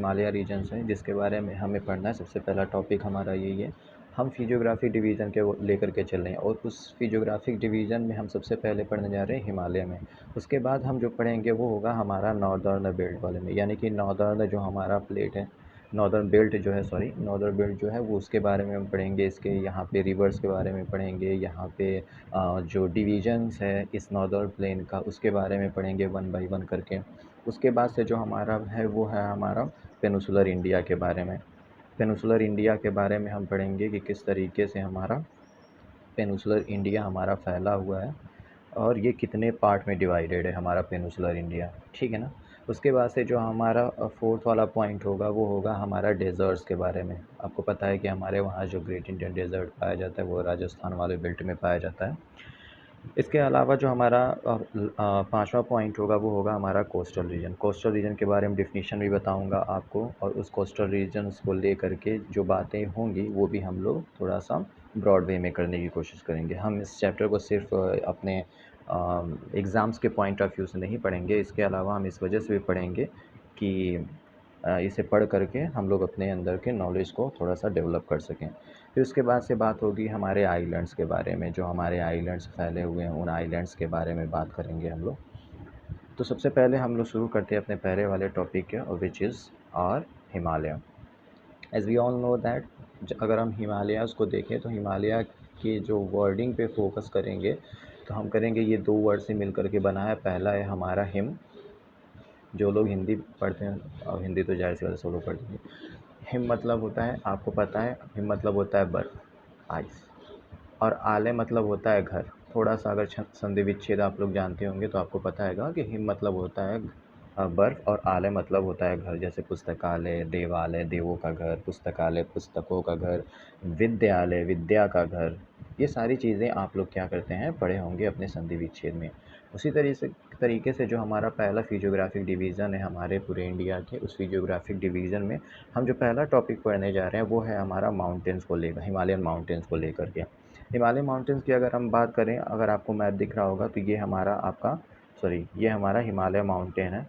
Himalaya regions हैं जिसके बारे में हमें पढ़ना है। सबसे पहला टॉपिक हमारा यही है। हम फिजियोग्राफिक डिवीज़न के वो लेकर के चल रहे हैं और उस फिजियोग्राफिक डिवीज़न में हम सबसे पहले पढ़ने जा रहे हैं हिमालय में। उसके बाद हम जो पढ़ेंगे वो होगा हमारा नॉर्दर्न बेल्ट वाले में, यानी कि नॉर्दर्न जो हमारा प्लेट है, नॉर्दर्न बेल्ट जो है, सॉरी नॉर्दर्न बेल्ट जो है वो उसके बारे में हम पढ़ेंगे। इसके यहाँ पे रिवर्स के बारे में पढ़ेंगे, यहाँ पे जो डिवीजन्स है इस नॉर्दर्न प्लेन का उसके बारे में पढ़ेंगे वन बाय वन करके। उसके बाद से जो हमारा है वो है हमारा पेनिनसुलर इंडिया के बारे में। पेनिनसुलर इंडिया के बारे में हम पढ़ेंगे कि किस तरीके से हमारा पेनिनसुलर इंडिया हमारा फैला हुआ है और ये कितने पार्ट में डिवाइडेड है हमारा पेनिनसुलर इंडिया, ठीक है ना। उसके बाद से जो हमारा फोर्थ वाला पॉइंट होगा वो होगा हमारा डेज़र्ट्स के बारे में। आपको पता है कि हमारे वहाँ जो ग्रेट इंडियन डेज़र्ट पाया जाता है वो राजस्थान वाले बेल्ट में पाया जाता है। इसके अलावा जो हमारा पाँचवा पॉइंट होगा वो होगा हमारा कोस्टल रीजन। कोस्टल रीजन के बारे में डेफिनेशन भी बताऊंगा आपको, और उस कोस्टल रीजन्स को लेकर के जो बातें होंगी वो भी हम लोग थोड़ा सा ब्रॉड वे में करने की कोशिश करेंगे। हम इस चैप्टर को सिर्फ अपने एग्ज़ाम्स के पॉइंट ऑफ व्यू से नहीं पढ़ेंगे, इसके अलावा हम इस वजह से भी पढ़ेंगे कि इसे पढ़ करके हम लोग अपने अंदर के नॉलेज को थोड़ा सा डेवलप कर सकें। फिर उसके बाद से बात होगी हमारे आइलैंड्स के बारे में, जो हमारे आइलैंड्स फैले हुए हैं उन आइलैंड्स के बारे में बात करेंगे हम लोग। तो सबसे पहले हम लोग शुरू करते हैं अपने पहले वाले टॉपिक के, विच इज़ और Himalaya. As we all know that अगर हम हिमालयाज़ को देखें तो हिमालय के जो वर्डिंग पे फोकस करेंगे तो हम करेंगे ये दो वर्ड से मिल करके बना है। पहला है हमारा हिम, जो लोग हिंदी पढ़ते हैं और हिंदी तो जाहिर सी बात है सब लोग पढ़ते हैं। हिम मतलब होता है, आपको पता है हिम मतलब होता है बर्फ़, आइस। और आलय मतलब होता है घर। थोड़ा सा अगर संधि विच्छेद आप लोग जानते होंगे तो आपको पता हैगा कि हिम मतलब होता है बर्फ़ और आलय मतलब होता है घर। जैसे पुस्तकालय, देवालय देवों का घर, पुस्तकालय पुस्तकों का घर, विद्यालय विद्या का घर। ये सारी चीज़ें आप लोग क्या करते हैं, पढ़े होंगे अपने संधि विच्छेद में। उसी तरीके से जो हमारा पहला फिजियोग्राफिक डिवीज़न है हमारे पूरे इंडिया के, उस फिजियोग्राफिक डिवीज़न में हम जो पहला टॉपिक पढ़ने जा रहे हैं वो है हमारा माउंटेन्स को लेकर, हिमालयन माउंटेन्स को लेकर के। हिमालय माउंटेन्स की अगर हम बात करें, अगर आपको मैप दिख रहा होगा तो ये हमारा ये हमारा हिमालय माउंटेन है।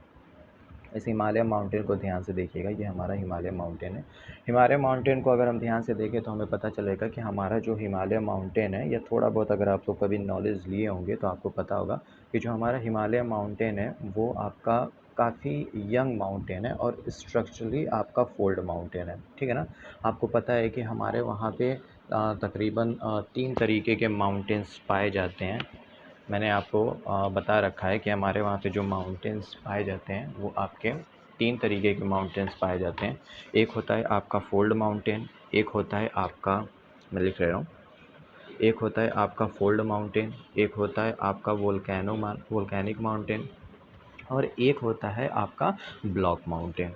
इस हिमालय माउंटेन को ध्यान से देखिएगा, ये हमारा हिमालय माउंटेन है। हिमालय माउंटेन को अगर हम ध्यान से देखें तो हमें पता चलेगा कि हमारा जो हिमालय माउंटेन है, या थोड़ा बहुत अगर आप लोग कभी नॉलेज लिए होंगे तो आपको पता होगा कि जो हमारा हिमालय माउंटेन है वो आपका काफ़ी यंग माउंटेन है और स्ट्रक्चरली आपका फोल्ड माउंटेन है, ठीक है ना। आपको पता है कि हमारे वहाँ पे तकरीबन 3 तरीके के माउंटेन्स पाए जाते हैं। मैंने आपको बता रखा है कि हमारे वहाँ पे जो माउंटेन्स पाए जाते हैं वो आपके 3 तरीके के माउंटेन्स पाए जाते हैं। एक होता है आपका फोल्ड माउंटेन, एक होता है आपका, मैं लिख रहा हूँ, एक होता है आपका फोल्ड माउंटेन, एक होता है आपका वोल्केनिक माउंटेन, और एक होता है आपका ब्लॉक माउंटेन,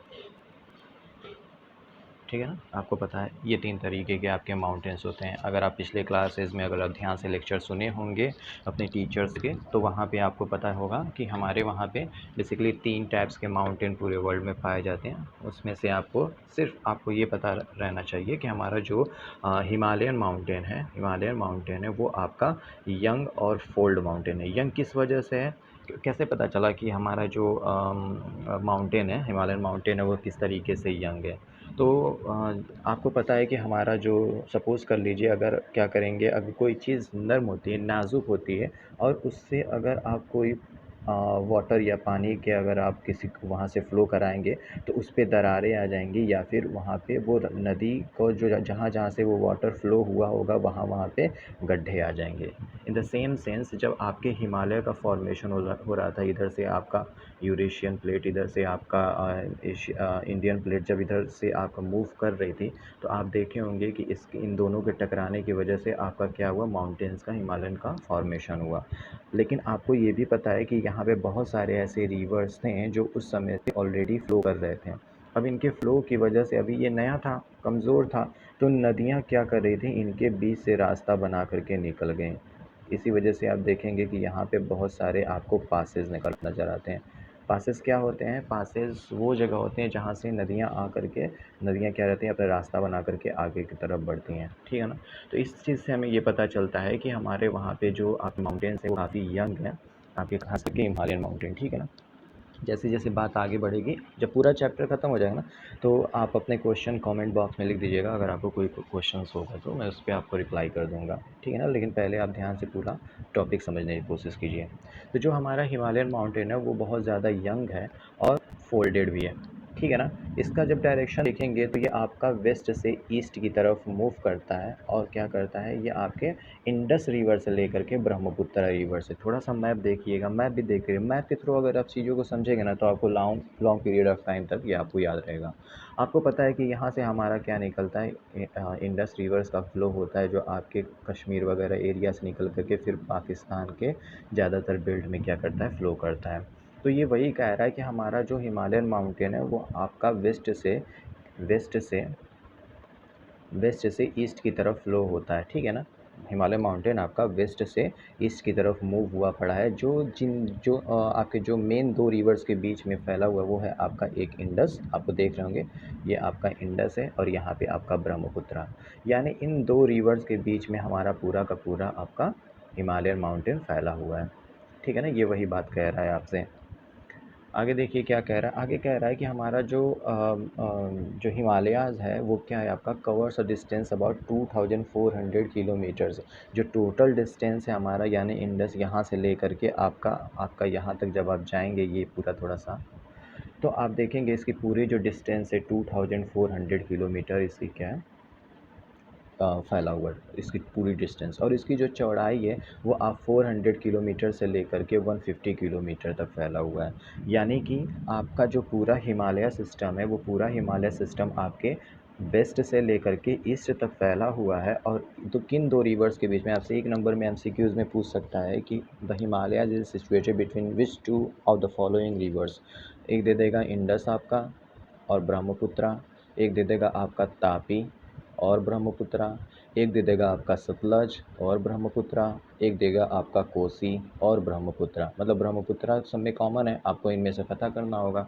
ठीक है ना। आपको पता है ये 3 तरीके के आपके माउंटेन्स होते हैं। अगर आप पिछले क्लासेस में अगर आप ध्यान से लेक्चर सुने होंगे अपने टीचर्स के, तो वहाँ पे आपको पता होगा कि हमारे वहाँ पे बेसिकली 3 टाइप्स के माउंटेन पूरे वर्ल्ड में पाए जाते हैं। उसमें से आपको ये पता रहना चाहिए कि हमारा जो हिमालयन माउंटेन है वो आपका यंग और फोल्ड माउंटेन है। यंग किस वजह से है, कैसे पता चला कि हमारा जो माउंटेन है, हिमालयन माउंटेन है, वो किस तरीके से यंग है। तो आपको पता है कि हमारा जो, सपोज़ कर लीजिए, अगर क्या करेंगे, अगर कोई चीज़ नर्म होती है, नाज़ुक होती है, और उससे अगर आप कोई वाटर या पानी के अगर आप किसी को वहाँ से फ़्लो कराएँगे तो उस पे दरारें आ जाएँगी, या फिर वहाँ पे वो नदी को जो जहाँ से वो वाटर फ़्लो हुआ होगा वहाँ पे गड्ढे आ जाएँगे। इन द सेम सेंस जब आपके हिमालय का फॉर्मेशन हो रहा था, इधर से आपका यूरेशियन प्लेट, इधर से आपका इंडियन प्लेट जब इधर से आपका मूव कर रही थी, तो आप देखे होंगे कि इन दोनों के टकराने की वजह से आपका क्या हुआ, माउंटेन्स का, हिमालयन का फॉर्मेशन हुआ। लेकिन आपको ये भी पता है कि यहाँ पे बहुत सारे ऐसे रिवर्स थे जो उस समय से ऑलरेडी फ़्लो कर रहे थे। अब इनके फ़्लो की वजह से, अभी ये नया था, कमज़ोर था, तो नदियाँ क्या कर रही थी, इनके बीच से रास्ता बना करके निकल गई। इसी वजह से आप देखेंगे कि यहाँ पे बहुत सारे आपको पासेस नज़र आते हैं। पासेस क्या होते हैं, पासेस वो जगह होते हैं जहाँ से नदियाँ क्या रहती हैं, अपना रास्ता बना करके आगे की तरफ बढ़ती हैं, ठीक है ना। तो इस चीज़ से हमें ये पता चलता है कि हमारे वहाँ पे जो आप माउंटेन्स हैं वो काफ़ी यंग हैं, आपके खास करके हिमालयन माउंटेन, ठीक है ना। जैसे जैसे बात आगे बढ़ेगी, जब पूरा चैप्टर ख़त्म हो जाएगा ना, तो आप अपने क्वेश्चन कमेंट बॉक्स में लिख दीजिएगा। अगर आपको कोई क्वेश्चंस होगा तो मैं उस पे आपको रिप्लाई कर दूँगा, ठीक है ना? लेकिन पहले आप ध्यान से पूरा टॉपिक समझने की कोशिश कीजिए। तो जो हमारा हिमालयन माउंटेन है वो बहुत ज़्यादा यंग है और फोल्डेड भी है, ठीक है ना? इसका जब डायरेक्शन देखेंगे तो ये आपका वेस्ट से ईस्ट की तरफ मूव करता है और क्या करता है, ये आपके इंडस रिवर से लेकर के ब्रह्मपुत्र रिवर से, थोड़ा-सा मैप देखिएगा, मैप भी देखिए, मैप के थ्रू अगर आप चीज़ों को समझेंगे ना तो आपको long long period of time तक ये आपको याद रहेगा। आपको पता है कि यहाँ से हमारा क्या निकलता है, इंडस रिवर्स का फ्लो होता है जो आपके कश्मीर वगैरह एरिया से निकल कर के फिर पाकिस्तान के ज़्यादातर बेल्ट में क्या करता है, फ्लो करता है। तो ये वही कह रहा है कि हमारा जो हिमालयन माउंटेन है वो आपका वेस्ट से वेस्ट से ईस्ट की तरफ फ्लो होता है, ठीक है ना? हिमालय माउंटेन आपका वेस्ट से ईस्ट की तरफ मूव हुआ पड़ा है। आपके जो मेन 2 रिवर्स के बीच में फैला हुआ है वो है आपका एक इंडस, आपको देख रहे होंगे, ये आपका इंडस है और यहाँ पे आपका ब्रह्मपुत्र। यानी इन 2 रिवर्स के बीच में हमारा पूरा का पूरा आपका हिमालयन माउंटेन फैला हुआ है, ठीक है ना? ये वही बात कह रहा है आपसे। आगे देखिए क्या कह रहा है, आगे कह रहा है कि हमारा जो हिमालयाज़ है वो क्या है आपका, covers a distance about 2400 kilometres. जो टोटल डिस्टेंस है हमारा यानी इंडस यहाँ से लेकर के आपका आपका यहाँ तक जब आप जाएंगे ये पूरा थोड़ा सा, तो आप देखेंगे इसकी पूरी जो डिस्टेंस है 2400 किलोमीटर इसकी क्या है, फैला हुआ है इसकी पूरी डिस्टेंस। और इसकी जो चौड़ाई है वो आप 400 किलोमीटर से लेकर के 150 किलोमीटर तक फैला हुआ है। यानी कि आपका जो पूरा हिमालय सिस्टम है वो पूरा हिमालय सिस्टम आपके वेस्ट से लेकर के ईस्ट तक फैला हुआ है। और तो किन 2 रिवर्स के बीच में, आपसे 1 नंबर में एमसीक्यूज़ में पूछ सकता है कि the Himalayas is situated between which two of the following rivers. एक दे देगा इंडस आपका और ब्रह्मपुत्र, एक दे देगा आपका तापी और ब्रह्मपुत्र, एक दे देगा आपका सतलज और ब्रह्मपुत्र, एक देगा आपका कोसी और ब्रह्मपुत्र। मतलब ब्रह्मपुत्र सब में कॉमन है, आपको इनमें से पता करना होगा,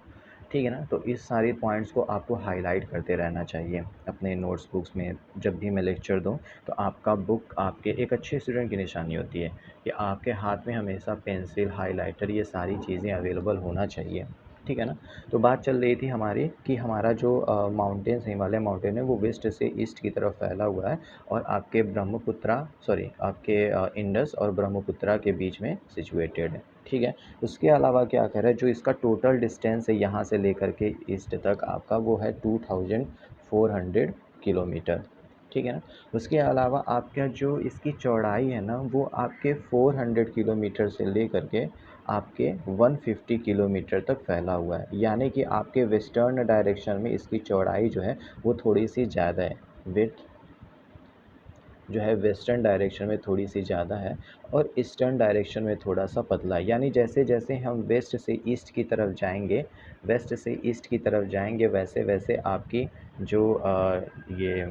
ठीक है ना? तो इस सारे पॉइंट्स को आपको हाईलाइट करते रहना चाहिए अपने नोट्स बुक्स में। जब भी मैं लेक्चर दूँ तो आपका बुक आपके एक अच्छे स्टूडेंट की निशानी होती है कि आपके हाथ में हमेशा पेंसिल, हाइलाइटर, ये सारी चीज़ें अवेलेबल होना चाहिए, ठीक है ना? तो बात चल रही थी हमारी कि हमारा जो माउंटेन्स हिमालय माउंटेन है वो वेस्ट से ईस्ट की तरफ फैला हुआ है और आपके आपके इंडस और ब्रह्मपुत्र के बीच में सिचुएटेड है, ठीक है? उसके अलावा क्या कह रहा है, जो इसका टोटल डिस्टेंस है यहाँ से लेकर के ईस्ट तक आपका वो है 2400 किलोमीटर, ठीक है ना? उसके अलावा आपका जो इसकी चौड़ाई है ना वो आपके 400 किलोमीटर से लेकर के आपके 150 किलोमीटर तक फैला हुआ है। यानी कि आपके वेस्टर्न डायरेक्शन में इसकी चौड़ाई जो है वो थोड़ी-सी ज़्यादा है। विड्थ जो है वेस्टर्न डायरेक्शन में थोड़ी-सी ज़्यादा है और ईस्टर्न डायरेक्शन में थोड़ा-सा पतला है। यानी जैसे-जैसे हम वेस्ट से ईस्ट की तरफ जाएँगे वैसे-वैसे आपकी जो ये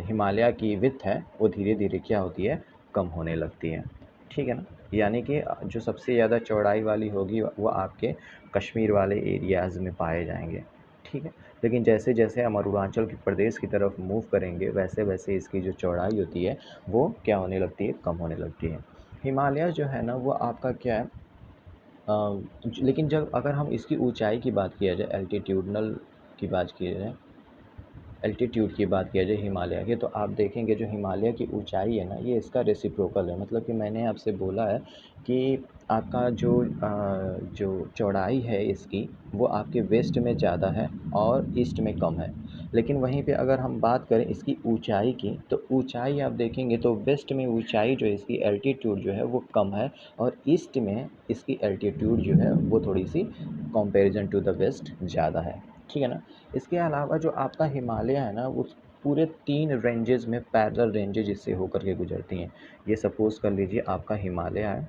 हिमालय की विड्थ है वो धीरे-धीरे क्या होती है, कम होने लगती है। ठीक है ना? यानी कि जो सबसे ज़्यादा चौड़ाई वाली होगी वो आपके कश्मीर वाले एरियाज़ में पाए जाएँगे। ठीक है? लेकिन जैसे-जैसे हम अरुणाचल की प्रदेश की तरफ मूव करेंगे वैसे-वैसे इसकी जो चौड़ाई होती है वो क्या होने लगती है, कम होने लगती है। हिमालय जो है ना वो आपका क्या है, लेकिन जब अगर हम इसकी ऊंचाई की बात किया जाए, एल्टीट्यूड की बात किया जाए हिमालय की, तो आप देखेंगे जो हिमालय की ऊंचाई है ना ये इसका रेसिप्रोकल है। मतलब कि मैंने आपसे बोला है कि आपका जो चौड़ाई है इसकी वो आपके वेस्ट में ज़्यादा है और ईस्ट में कम है। लेकिन वहीं पे अगर हम बात करें इसकी ऊंचाई की, तो ऊंचाई आप देखेंगे तो वेस्ट में ऊंचाई जो है इसकी एल्टीट्यूड जो है वो कम है और ईस्ट में इसकी एल्टीट्यूड जो है वो थोड़ी सी कंपैरिजन टू द वेस्ट ज़्यादा है, ठीक है ना? इसके अलावा जो आपका हिमालय है ना वो पूरे 3 रेंजेस में पैरेलल रेंजेस इससे होकर के गुजरती हैं। ये सपोज़ कर लीजिए आपका हिमालय है,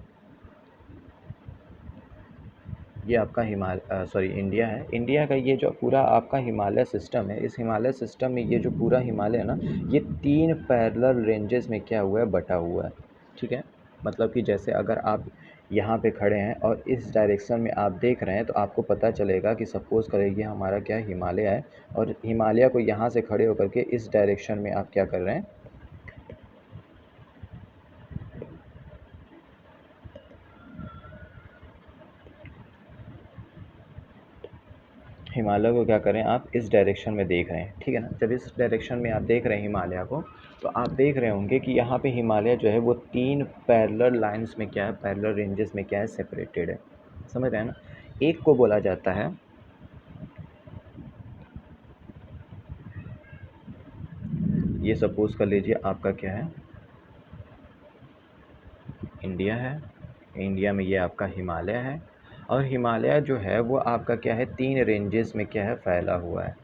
ये आपका इंडिया है। इंडिया का ये जो पूरा आपका हिमालय सिस्टम है, इस हिमालय सिस्टम में ये जो पूरा हिमालय है ना, ये 3 पैरेलल रेंजेस में क्या हुआ है, बँटा हुआ है, ठीक है? मतलब कि जैसे अगर आप यहाँ पे खड़े हैं और इस डायरेक्शन में आप देख रहे हैं, तो आपको पता चलेगा कि सपोज़ करें ये हमारा क्या हिमालय है और हिमालय को यहाँ से खड़े होकर के इस डायरेक्शन में आप क्या कर रहे हैं, हिमालय को क्या करें, आप इस डायरेक्शन में देख रहे हैं, ठीक है ना। जब इस डायरेक्शन में आप देख रहे हैं हिमालय को, तो आप देख रहे होंगे कि यहाँ पे हिमालय जो है वो 3 पैरेलल लाइंस में क्या है, पैरेलल रेंजेस में क्या है, सेपरेटेड है। समझ रहे हैं ना। एक को बोला जाता है, ये सपोज कर लीजिए आपका क्या है, इंडिया है। इंडिया में ये आपका हिमालय है, और हिमालय जो है वो आपका क्या है, 3 रेंजेस में क्या है, फैला हुआ है।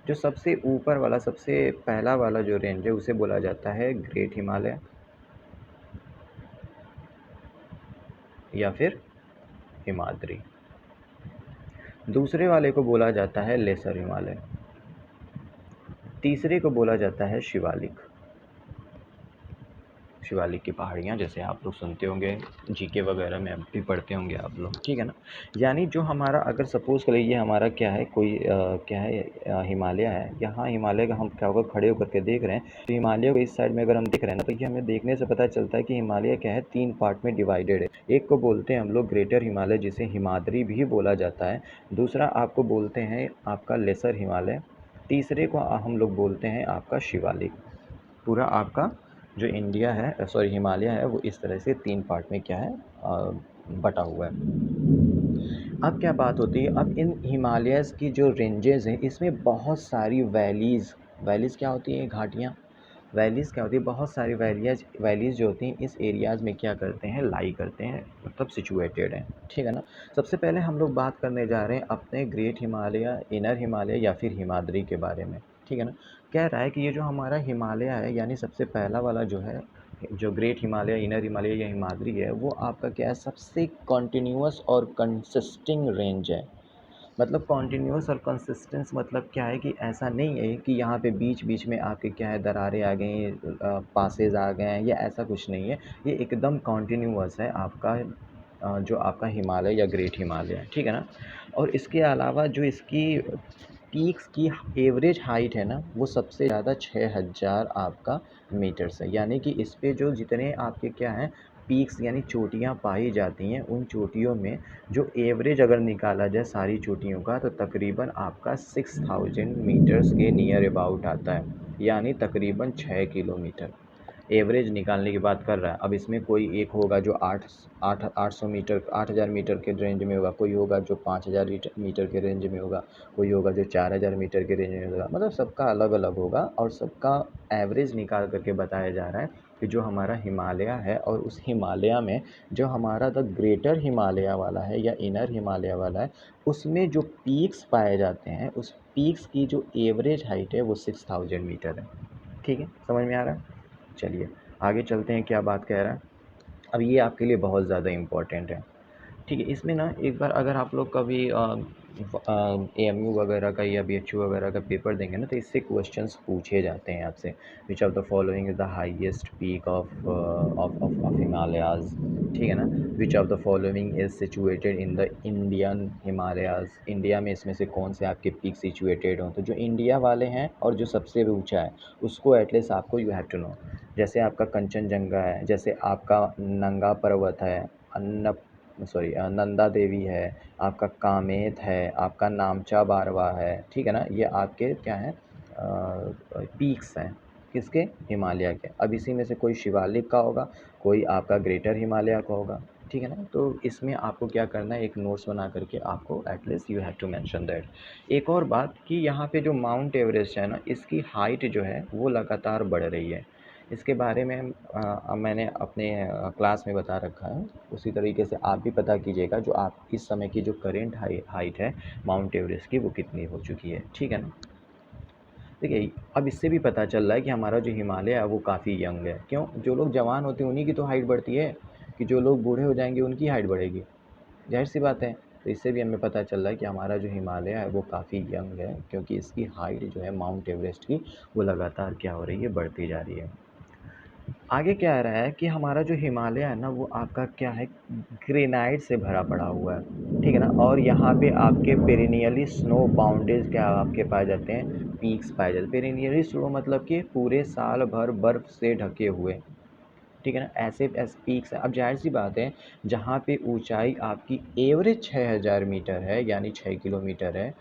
जो सबसे ऊपर वाला, सबसे पहला वाला जो रेंज है उसे बोला जाता है ग्रेट हिमालय या फिर हिमाद्री। दूसरे वाले को बोला जाता है लेसर हिमालय। तीसरे को बोला जाता है शिवालिक। शिवालिक की पहाड़ियाँ, जैसे आप लोग सुनते होंगे, जीके वगैरह में भी पढ़ते होंगे आप लोग, ठीक है ना। यानी जो हमारा, अगर सपोज़ कर लीजिए हमारा क्या है, कोई क्या है, हिमालय है। यहाँ हिमालय का हम क्या होगा, खड़े होकर के देख रहे हैं, तो हिमालय को इस साइड में अगर हम देख रहे हैं ना, तो ये हमें देखने से पता चलता है कि हिमालय क्या है, 3 पार्ट में डिवाइडेड है। एक को बोलते हैं हम लोग ग्रेटर हिमालय, जिसे हिमाद्री भी बोला जाता है। दूसरा आपको बोलते हैं आपका लेसर हिमालय। तीसरे को हम लोग बोलते हैं आपका शिवालिक। पूरा आपका जो इंडिया है, सॉरी हिमालय है, वो इस तरह से 3 पार्ट में क्या है, बटा हुआ है। अब क्या बात होती है, अब इन हिमालयस की जो रेंजेज़ हैं, इसमें बहुत सारी वैलीज़, वैलीज़ क्या होती हैं, घाटियाँ। वैलीज़ क्या होती है, बहुत सारी वैलीज़ जो होती हैं इस एरियाज़ में क्या करते हैं, लाई करते हैं, मतलब सिचुएटेड हैं, ठीक है ना। सबसे पहले हम लोग बात करने जा रहे हैं अपने ग्रेट हिमालय, इनर हिमालय या फिर हिमाद्री के बारे में, ठीक है ना। कह रहा है कि ये जो हमारा हिमालय है, यानी सबसे पहला वाला जो है, जो ग्रेट हिमालय, इनर हिमालय या हिमाद्री है, वो आपका क्या है, सबसे कॉन्टिन्यूअस और कंसिस्टिंग रेंज है। मतलब कॉन्टिन्यूअस और कंसिस्टेंस मतलब क्या है कि ऐसा नहीं है कि यहाँ पे बीच बीच में आपके क्या है, दरारें आ गई, पासेज आ गए हैं, या ऐसा कुछ नहीं है। ये एकदम कॉन्टिन्यूअस है आपका, जो आपका हिमालय या ग्रेट हिमालय है, ठीक है ना। और इसके अलावा जो इसकी पीक्स की एवरेज हाइट है ना, वो सबसे ज़्यादा 6000 आपका मीटर्स है। यानी कि इस पे जो जितने आपके क्या हैं, पीक्स यानी चोटियाँ पाई जाती हैं, उन चोटियों में जो एवरेज अगर निकाला जाए सारी चोटियों का, तो तकरीबन आपका 6000 मीटर्स के नियर अबाउट आता है, यानी तकरीबन 6 किलोमीटर एवरेज निकालने की बात कर रहा है। अब इसमें कोई एक होगा जो 800 मीटर, 8000 मीटर के रेंज में होगा, कोई होगा जो 5000 मीटर के रेंज में होगा, कोई होगा जो 4000 मीटर के रेंज में होगा। मतलब सबका अलग अलग होगा, और सबका एवरेज निकाल करके बताया जा रहा है कि जो हमारा हिमालय है, और उस हिमालय में जो हमारा द ग्रेटर हिमालय वाला है या इनर हिमालय वाला है, उसमें जो पीक्स पाए जाते हैं, उस पीक्स की जो एवरेज हाइट है वो 6000 मीटर है। ठीक है, समझ में आ रहा है। चलिए आगे चलते हैं, क्या बात कह रहा है। अब ये आपके लिए बहुत ज़्यादा इम्पोर्टेंट है, ठीक है। इसमें ना एक बार अगर आप लोग कभी एएमयू वगैरह का या बीएचयू वगैरह का पेपर देंगे ना, तो इससे क्वेश्चंस पूछे जाते हैं आपसे। Which of the following is the highest peak of Himalayas, ठीक है ना। Which of the following is situated in the Indian Himalayas, India में इसमें से कौन से आपके पीक सिचुएटेड हों। तो जो इंडिया वाले हैं और जो सबसे ऊंचा है, उसको एटलीस्ट आपको यू हैव टू नो। जैसे आपका कंचनजंगा है, जैसे आपका नंगा पर्वत है, अन्न सॉरी नंदा देवी है, आपका कामेत है, आपका नामचा बारवा है, ठीक है ना। ये आपके क्या हैं, पीक्स हैं, किसके, हिमालय के। अब इसी में से कोई शिवालिक का होगा, कोई आपका ग्रेटर हिमालय का होगा, ठीक है ना। तो इसमें आपको क्या करना है, एक नोट्स बना करके आपको at least you have to mention that. एक और बात कि यहाँ पे जो माउंट एवरेस्ट है ना, इसकी हाइट जो है वो लगातार बढ़ रही है। इसके बारे में मैंने अपने क्लास में बता रखा है, उसी तरीके से आप भी पता कीजिएगा जो आप इस समय की जो करेंट हाइट है माउंट एवरेस्ट की, वो कितनी हो चुकी है, ठीक है ना। देखिए अब इससे भी पता चल रहा है कि हमारा जो हिमालय है वो काफ़ी यंग है। क्यों, जो लोग जवान होते हैं उन्हीं की तो हाइट बढ़ती है, कि जो लोग बूढ़े हो जाएंगे उनकी हाइट बढ़ेगी, जाहिर सी बात है। तो इससे भी हमें पता चल रहा है कि हमारा जो हिमालय है वो काफ़ी यंग है, क्योंकि इसकी हाइट जो है माउंट एवरेस्ट की, वो लगातार क्या हो रही है, बढ़ती जा रही है। आगे क्या आ रहा है कि हमारा जो हिमालय है ना, वो आपका क्या है, ग्रेनाइट से भरा पड़ा हुआ है, ठीक है ना। और यहाँ पे आपके पेरिनियली स्नो बाउंड्रीज क्या आपके पाए जाते हैं, पीक्स पाए जाते हैं। पेरिनियली स्नो मतलब कि पूरे साल भर बर्फ़ से ढके हुए, ठीक है ना, ऐसे ऐसे पीक्स हैं। अब जाहिर सी बात है, जहाँ पे ऊंचाई आपकी एवरेज 6000 मीटर है, यानी 6 किलोमीटर है,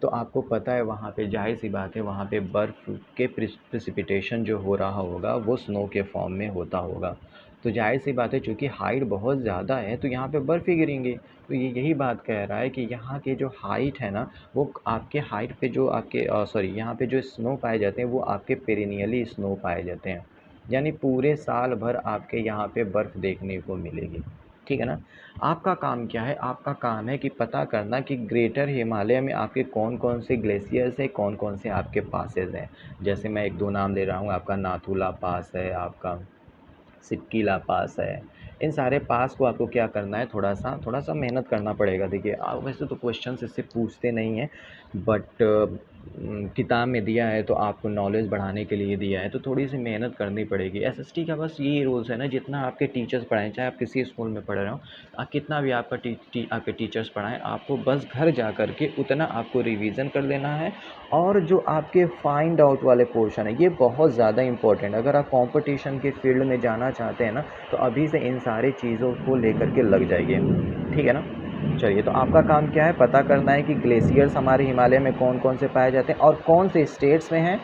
तो आपको पता है वहाँ पे ज़ाहिर-सी बात है वहाँ पे बर्फ़ के प्रिसिपिटेशन जो हो रहा होगा वो स्नो के फॉर्म में होता होगा। तो ज़ाहिर-सी बात है चूँकि हाइट बहुत ज़्यादा है तो यहाँ पे बर्फ़ ही गिरेंगी। तो ये यही बात कह रहा है कि यहाँ के जो हाइट है ना वो आपके हाइट पे जो आपके सॉरी यहाँ पे जो स्नो पाए जाते हैं वो आपके पेरिनियली स्नो पाए जाते हैं। यानी पूरे साल भर आपके यहाँ पे बर्फ़ देखने को मिलेगी। ठीक है ना? आपका काम क्या है? आपका काम है कि पता करना कि ग्रेटर हिमालय में आपके कौन-कौन से ग्लेशियर्स हैं, कौन-कौन से आपके पासेस हैं। जैसे मैं 1-2 नाम ले रहा हूँ, आपका नाथुला पास है, आपका सिटकीला पास है। इन सारे पास को आपको क्या करना है, थोड़ा-सा मेहनत करना पड़ेगा। देखिए वैसे तो क्वेश्चंस इससे पूछते नहीं हैं बट किताब में दिया है तो आपको नॉलेज बढ़ाने के लिए दिया है तो थोड़ी-सी मेहनत करनी पड़ेगी। एसएसटी का बस यही रूल्स है ना, जितना आपके टीचर्स पढ़ाएँ, चाहे आप किसी स्कूल में पढ़ रहे हो, कितना भी आपका आपके टीचर्स पढ़ाएँ, आपको बस घर जा कर के उतना आपको रिवीज़न कर लेना है। और जो आपके फाइंड आउट वाले पोर्शन है ये बहुत ज़्यादा इम्पोर्टेंट है। अगर आप कंपटीशन के फील्ड में जाना चाहते हैं ना तो अभी से इन सारी चीज़ों को लेकर के लग जाइए, ठीक है ना? चलिए, तो आपका काम क्या है, पता करना है कि ग्लेशियर्स हमारे हिमालय में कौन-कौन से पाए जाते हैं और कौन से स्टेट्स में हैं,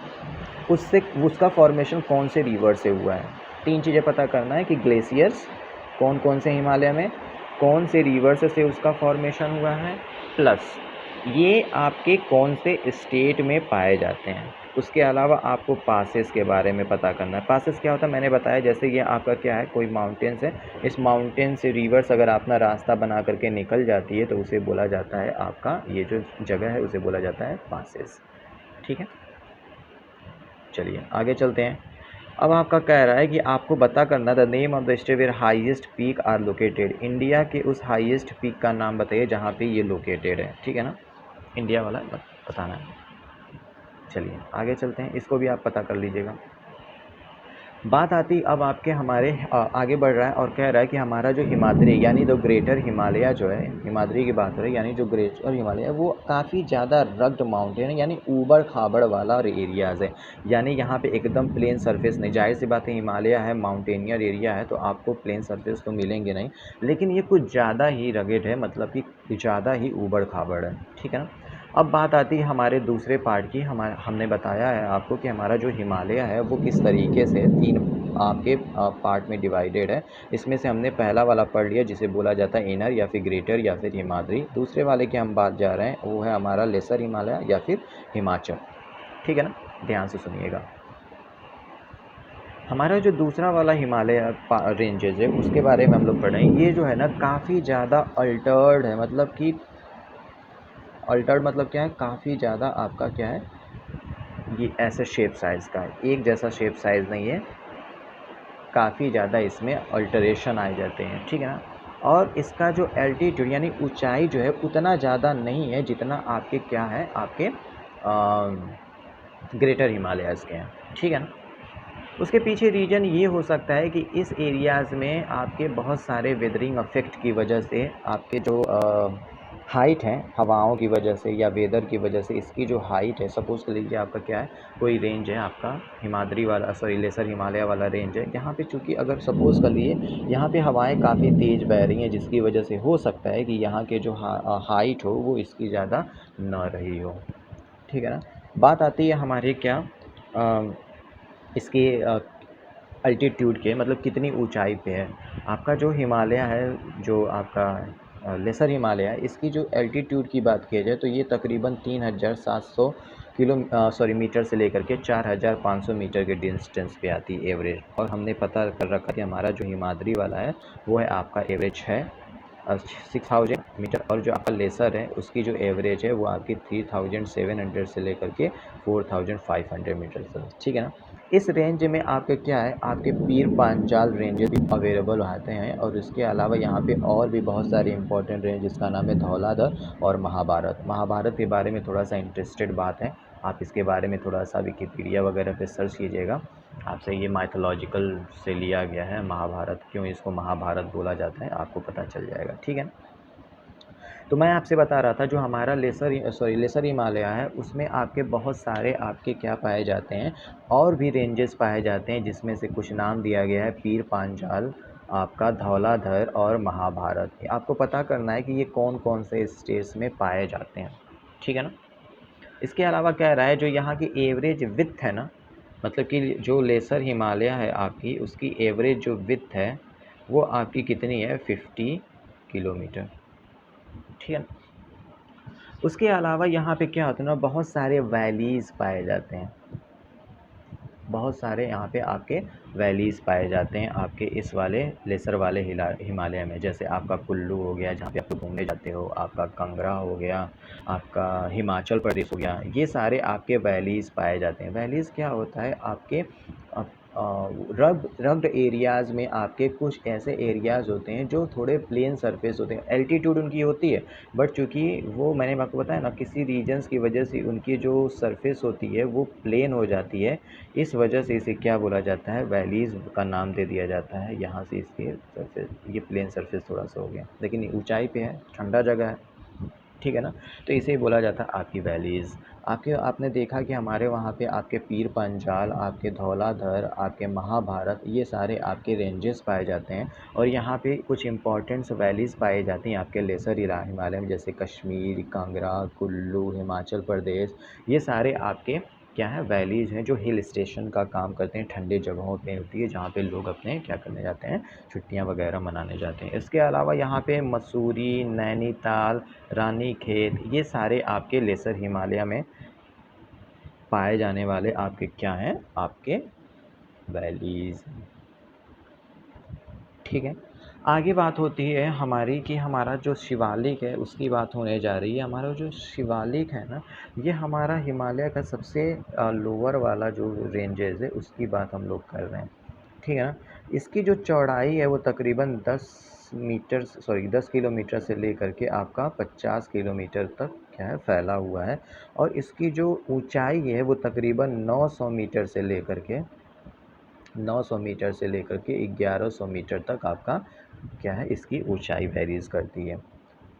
उससे उसका फॉर्मेशन कौन से रिवर से हुआ है। 3 चीज़ें पता करना है कि ग्लेशियर्स कौन-कौन से हिमालय में, कौन से रिवर्स से उसका फॉर्मेशन हुआ है, प्लस ये आपके कौन से स्टेट में पाए जाते हैं। उसके अलावा आपको पासेस के बारे में पता करना है। पासेस क्या होता है मैंने बताया, जैसे ये आपका क्या है, कोई माउंटेन्स है, इस माउंटेन से रिवर्स अगर अपना रास्ता बना करके निकल जाती है तो उसे बोला जाता है, आपका ये जो जगह है उसे बोला जाता है पासेस। ठीक है, चलिए आगे चलते हैं। अब आपका कह रहा है कि आपको पता करना the name of the state where highest peak are located. India के उस हाईएस्ट पीक का नाम बताइए जहाँ पे ये लोकेटेड है। ठीक है ना, इंडिया वाला बताना है। चलिए आगे चलते हैं, इसको भी आप पता कर लीजिएगा। बात आती अब आपके हमारे आगे बढ़ रहा है और कह रहा है कि हमारा जो हिमाद्री यानी जो ग्रेटर हिमालय जो है, हिमाद्री की बात हो रही है, यानी जो ग्रेटर हिमालय है वो काफ़ी ज़्यादा रग्ड माउंटेन है, यानी ऊबड़ खाबड़ वाला एरियाज़ है। यानी यहाँ पे एकदम प्लेन सरफेस नहीं, जाहिर सी बात है हिमालय है, माउंटेनियर एरिया है तो आपको प्लेन सरफेस तो मिलेंगे नहीं, लेकिन ये कुछ ज़्यादा ही रगेड है, मतलब कि ज़्यादा ही ऊबड़ खाबड़ है। ठीक है ना। अब बात आती है हमारे दूसरे पार्ट की। हमने बताया है आपको कि हमारा जो हिमालय है वो किस तरीके से 3 आपके पार्ट में डिवाइडेड है। इसमें से हमने पहला वाला पढ़ लिया जिसे बोला जाता है इनर या फिर ग्रेटर या फिर हिमाद्री। दूसरे वाले की हम बात जा रहे हैं वो है हमारा लेसर हिमालय या फिर हिमाचल। ठीक है ना, ध्यान से सुनिएगा। हमारा जो दूसरा वाला हिमालय रेंजेस है उसके बारे में हम लोग पढ़ रहे हैं। ये जो है ना काफ़ी ज़्यादा अल्टर्ड है, मतलब कि अल्टर्ड मतलब क्या है, काफ़ी ज़्यादा आपका क्या है, ये ऐसे शेप साइज़ का है, एक जैसा शेप साइज़ नहीं है, काफ़ी ज़्यादा इसमें अल्टरेशन आए जाते हैं। ठीक है ना। और इसका जो एल्टीट्यूड यानी ऊंचाई जो है उतना ज़्यादा नहीं है जितना आपके क्या है, आपके ग्रेटर हिमालयाज़ के हैं। ठीक है ना। उसके पीछे रीज़न ये हो सकता है कि इस एरियाज़ में आपके बहुत सारे वेदरिंग इफ़ेक्ट की वजह से आपके जो हाइट है, हवाओं की वजह से या वेदर की वजह से इसकी जो हाइट है, सपोज़ कर लीजिए आपका क्या है, कोई रेंज है आपका हिमाद्री वाला, सॉरी लेसर हिमालय वाला रेंज है। यहाँ पे चूँकि अगर सपोज़ कर लिए यहाँ पे हवाएं काफ़ी तेज़ बह रही हैं जिसकी वजह से हो सकता है कि यहाँ के जो हाइट हो वो इसकी ज़्यादा न रही हो। ठीक है ना। बात आती है हमारे क्या इसके अल्टीट्यूड के, मतलब कितनी ऊंचाई पे है आपका जो हिमालय है, जो आपका लेसर हिमालय है, इसकी जो एल्टीट्यूड की बात की जाए तो ये तकरीबन 3700 मीटर से लेकर के 4500 मीटर के डिस्टेंस पे आती है एवरेज। और हमने पता कर रखा कि हमारा जो हिमाद्री वाला है वो है आपका एवरेज है 6000 मीटर, और जो आपका लेसर है उसकी जो एवरेज है वो आपकी 3700 से लेकर के 4500 मीटर तक। ठीक है ना। इस रेंज में आपके क्या है, आपके पीर पांचाल रेंजेस भी अवेलेबल आते हैं, और इसके अलावा यहाँ पे और भी बहुत सारे इंपॉर्टेंट रेंज जिसका नाम है धौलाधर और महाभारत। महाभारत के बारे में थोड़ा सा इंटरेस्टेड बात है, आप इसके बारे में थोड़ा सा विकिपीडिया वगैरह पे सर्च कीजिएगा, आपसे ये माइथोलॉजिकल से लिया गया है महाभारत, क्यों इसको महाभारत बोला जाता है आपको पता चल जाएगा। ठीक है। तो मैं आपसे बता रहा था जो हमारा लेसर हिमालय है उसमें आपके बहुत सारे आपके क्या पाए जाते हैं, और भी रेंजेस पाए जाते हैं जिसमें से कुछ नाम दिया गया है पीर पांचाल, आपका धौलाधर और महाभारत। आपको पता करना है कि ये कौन कौन से स्टेट्स में पाए जाते हैं। ठीक है ना। इसके अलावा कह रहा है जो यहाँ की एवरेज विड्थ है ना, मतलब कि जो लेसर हिमालय है आपकी, उसकी एवरेज जो विड्थ है वो आपकी कितनी है, 50 किलोमीटर। ठीक है। उसके अलावा यहाँ पे क्या होता है ना, बहुत सारे वैलीज़ पाए जाते हैं, बहुत सारे यहाँ पे आपके वैलीज़ पाए जाते हैं आपके इस वाले लेसर वाले हिमालय में। जैसे आपका कुल्लू हो गया जहाँ पे आप घूमने जाते हो, आपका कांगड़ा हो गया, आपका हिमाचल प्रदेश हो गया, ये सारे आपके वैलीज़ पाए जाते हैं। वैलीज़ क्या होता है, आपके रग्ड एरियाज़ में आपके कुछ ऐसे एरियाज़ होते हैं जो थोड़े प्लेन सरफेस होते हैं, एल्टीट्यूड उनकी होती है, बट चूँकि वो मैंने आपको बताया ना, किसी रीजन्स की वजह से उनकी जो सरफेस होती है वो प्लेन हो जाती है, इस वजह से इसे क्या बोला जाता है, वैलीज़ का नाम दे दिया जाता है। यहाँ से इसके सरफेस, ये प्लेन सरफेस थोड़ा सा हो गया, लेकिन ऊंचाई पे है, ठंडा जगह है, ठीक है ना, तो इसे ही बोला जाता है आपकी वैलीज़। आपने देखा कि हमारे वहाँ पे आपके पीर पंजाल, आपके धौलाधर, आपके महाभारत, ये सारे आपके रेंजेस पाए जाते हैं। और यहाँ पे कुछ इंपॉर्टेंट्स वैलीज़ पाई जाती हैं आपके लेसर हिमालय में, जैसे कश्मीर, कांगड़ा, कुल्लू, हिमाचल प्रदेश, ये सारे आपके क्या है, वैलीज़ हैं जो हिल स्टेशन का काम करते हैं, ठंडे जगहों पे होती है जहाँ पे लोग अपने क्या करने जाते हैं, छुट्टियाँ वगैरह मनाने जाते हैं। इसके अलावा यहाँ पे मसूरी, नैनीताल, रानीखेत, ये सारे आपके लेसर हिमालय में पाए जाने वाले आपके क्या हैं, आपके वैलीज़। ठीक है। आगे बात होती है हमारी कि हमारा जो शिवालिक है उसकी बात होने जा रही है। हमारा जो शिवालिक है ना, ये हमारा हिमालय का सबसे लोअर वाला जो रेंजेस है उसकी बात हम लोग कर रहे हैं, ठीक है ना। इसकी जो चौड़ाई है वो तकरीबन 10 किलोमीटर से लेकर के आपका 50 किलोमीटर तक क्या है, फैला हुआ है। और इसकी जो ऊंचाई है वो तकरीबन 900 मीटर से लेकर के 900 मीटर से लेकर के 1100 मीटर तक आपका क्या है, इसकी ऊंचाई वेरीज़ करती है,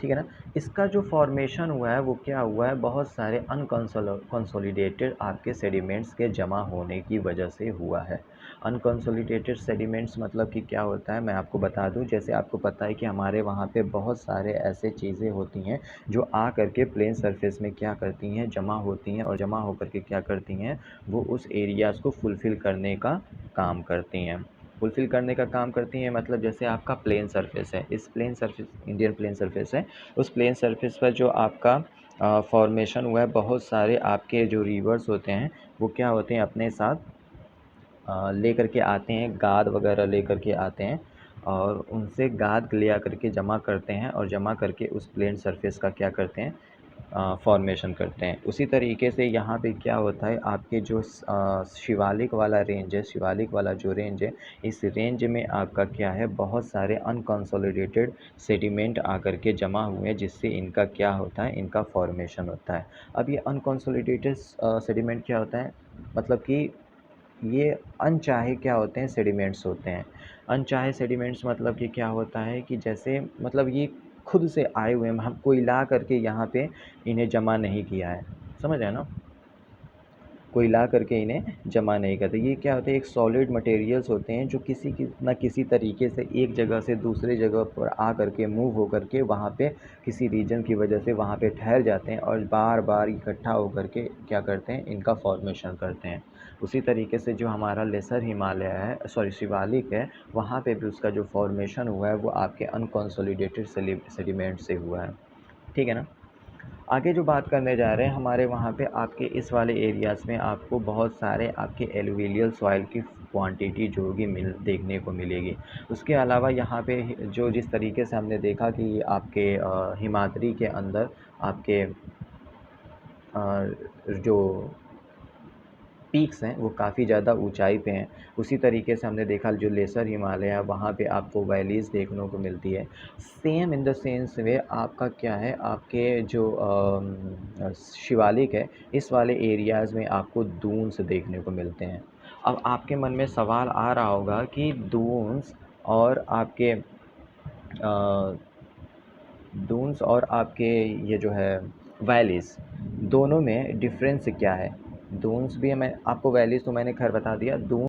ठीक है ना। इसका जो फॉर्मेशन हुआ है वो क्या हुआ है, बहुत सारे अनकंसोलिडेटेड आपके सेडिमेंट्स के जमा होने की वजह से हुआ है। अनकंसोलिडेटेड सेडिमेंट्स मतलब कि क्या होता है, मैं आपको बता दूं, जैसे आपको पता है कि हमारे वहाँ पे बहुत सारे ऐसे चीज़ें होती हैं जो आ करके प्लेन सरफेस में क्या करती हैं, जमा होती हैं, और जमा होकर के क्या करती हैं, वो उस एरियाज़ को फुलफ़िल करने का काम करती हैं। फुलफ़िल करने का काम करती हैं मतलब जैसे आपका प्लेन सरफेस है, इस plain surface, Indian plain surface है, उस प्लेन सरफेस पर जो आपका फॉर्मेशन हुआ है, बहुत सारे आपके जो रिवर्स होते हैं वो क्या होते हैं, अपने साथ लेकर के आते हैं, गाद वगैरह लेकर के आते हैं, और उनसे गाद ले आकर के जमा करते हैं, और जमा करके उस प्लेन सरफेस का क्या करते हैं, फॉर्मेशन करते हैं। उसी तरीके से यहाँ पे क्या होता है, आपके जो शिवालिक वाला रेंज है, शिवालिक वाला जो रेंज है, इस रेंज में आपका क्या है, बहुत सारे अनकंसोलिडेटेड सेडिमेंट आकर के जमा हुए हैं, जिससे इनका क्या होता है, इनका फॉर्मेशन होता है। अब ये अनकंसोलिडेटेड सेडिमेंट क्या होता है, मतलब कि ये अनचाहे क्या होते हैं, सेडिमेंट्स होते हैं। अनचाहे सेडिमेंट्स मतलब कि क्या होता है कि जैसे मतलब ये खुद से आए हुए हैं, हम कोई ला करके यहाँ पे इन्हें जमा नहीं किया है, समझ रहे हैं ना, कोई ला करके इन्हें जमा नहीं करते। ये क्या होता है, एक सॉलिड मटेरियल्स होते हैं जो किसी की ना किसी तरीके से एक जगह से दूसरी जगह पर आ करके मूव हो करके वहाँ पे किसी रीजन की वजह से वहाँ पे ठहर जाते हैं, और बार बार इकट्ठा हो करके क्या करते हैं, इनका फॉर्मेशन करते हैं। उसी तरीके से जो हमारा लेसर हिमालय है, सॉरी शिवालिक है, वहाँ पे भी उसका जो फॉर्मेशन हुआ है वो आपके अनकंसोलिडेटेड सेडिमेंट से हुआ है, ठीक है ना। आगे जो बात करने जा रहे हैं, हमारे वहाँ पे आपके इस वाले एरियाज़ में आपको बहुत सारे आपके एलुवियल सॉइल की क्वांटिटी जो होगी देखने को मिलेगी। उसके अलावा यहाँ पे जो जिस तरीके से हमने देखा कि आपके हिमाद्री के अंदर आपके जो पीक्स हैं वो काफ़ी ज़्यादा ऊंचाई पे हैं, उसी तरीके से हमने देखा जो लेसर हिमालय है वहाँ पे आपको वैलीज़ देखने को मिलती है। सेम इन द सेंस वे आपका क्या है, आपके जो शिवालिक है, इस वाले एरियाज़ में आपको दून्स देखने को मिलते हैं। अब आपके मन में सवाल आ रहा होगा कि दून्स और आपके दून्स और आपके ये जो है वैलीज़, दोनों में डिफरेंस क्या है। दून्स भी मैं आपको, वैलीज़ तो मैंने खैर बता दिया, दून